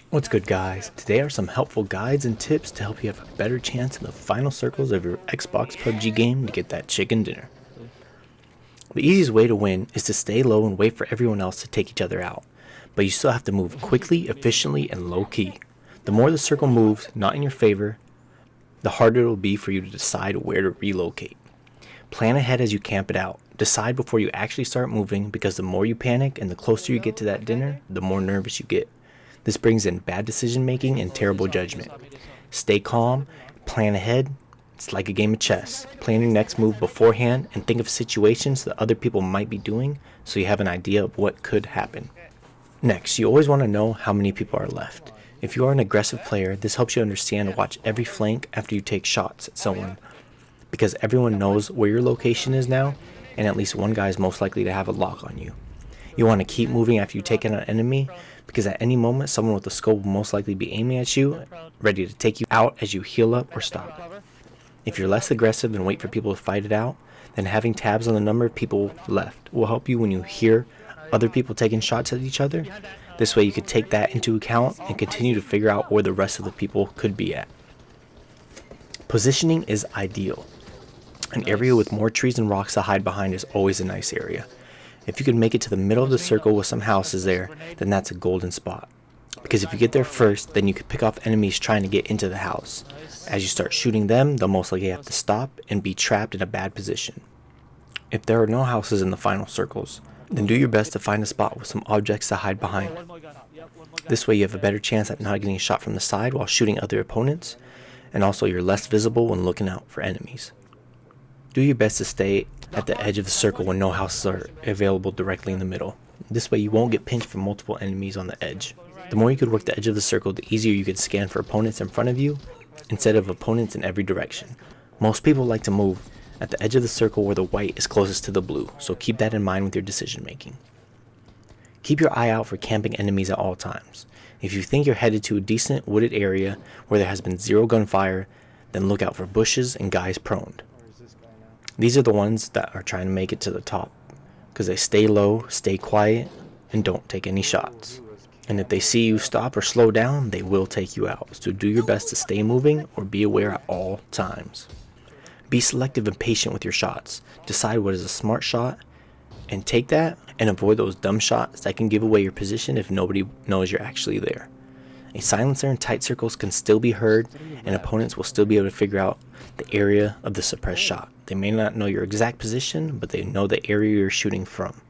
What's good, guys? Today are some helpful guides and tips to help you have a better chance in the final circles of your Xbox PUBG game to get that chicken dinner. The easiest way to win is to stay low and wait for everyone else to take each other out, but you still have to move quickly, efficiently, and low-key. The more the circle moves, not in your favor, the harder it will be for you to decide where to relocate. Plan ahead as you camp it out. Decide before you actually start moving, because the more you panic and the closer you get to that dinner, the more nervous you get. This brings in bad decision making and terrible judgment. Stay calm, plan ahead. It's like a game of chess. Plan your next move beforehand and think of situations that other people might be doing so you have an idea of what could happen. Next, you always want to know how many people are left. If you are an aggressive player, this helps you understand to watch every flank after you take shots at someone, because everyone knows where your location is now, and at least one guy is most likely to have a lock on you. You want to keep moving after you take out an enemy, because at any moment someone with a scope will most likely be aiming at you, ready to take you out as you heal up or stop. If you're less aggressive and wait for people to fight it out, then having tabs on the number of people left will help you when you hear other people taking shots at each other. This way you could take that into account and continue to figure out where the rest of the people could be at. Positioning is ideal. An area with more trees and rocks to hide behind is always a nice area. If you can make it to the middle of the circle with some houses there, then that's a golden spot. Because if you get there first, then you can pick off enemies trying to get into the house. As you start shooting them, they'll most likely have to stop and be trapped in a bad position. If there are no houses in the final circles, then do your best to find a spot with some objects to hide behind. This way you have a better chance at not getting shot from the side while shooting other opponents, and also you're less visible when looking out for enemies. Do your best to stay at the edge of the circle when no houses are available directly in the middle. This way you won't get pinched from multiple enemies on the edge. The more you could work the edge of the circle, the easier you could scan for opponents in front of you instead of opponents in every direction. Most people like to move at the edge of the circle where the white is closest to the blue, so keep that in mind with your decision making. Keep your eye out for camping enemies at all times. If you think you're headed to a decent wooded area where there has been zero gunfire, then look out for bushes and guys prone. These are the ones that are trying to make it to the top, because they stay low, stay quiet, and don't take any shots. And if they see you stop or slow down, they will take you out, so do your best to stay moving or be aware at all times. Be selective and patient with your shots. Decide what is a smart shot and take that, and avoid those dumb shots that can give away your position if nobody knows you're actually there. A silencer in tight circles can still be heard, and opponents will still be able to figure out the area of the suppressed shot. They may not know your exact position, but they know the area you're shooting from.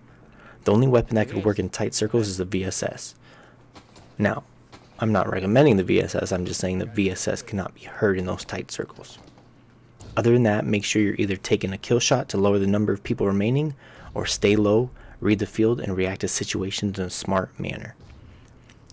The only weapon that could work in tight circles is the VSS. Now, I'm not recommending the VSS, I'm just saying the VSS cannot be heard in those tight circles. Other than that, make sure you're either taking a kill shot to lower the number of people remaining, or stay low, read the field, and react to situations in a smart manner.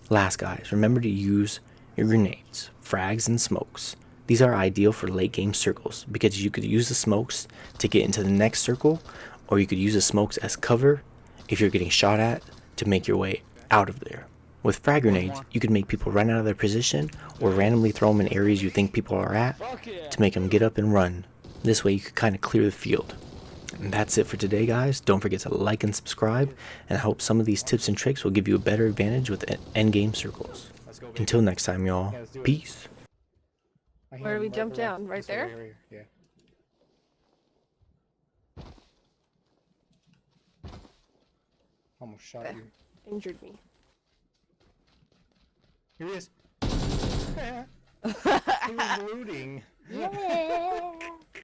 Last, guys, remember to use your grenades, frags, and smokes. These are ideal for late game circles because you could use the smokes to get into the next circle, or you could use the smokes as cover if you're getting shot at to make your way out of there. With frag grenades, you could make people run out of their position or randomly throw them in areas you think people are at to make them get up and run. This way you could kind of clear the field. And that's it for today, guys. Don't forget to like and subscribe, and I hope some of these tips and tricks will give you a better advantage with endgame circles. Until next time, y'all. Peace. Where do we jump down? Right there? Yeah. Almost shot you. Injured me. Here he is. He was looting. Yeah.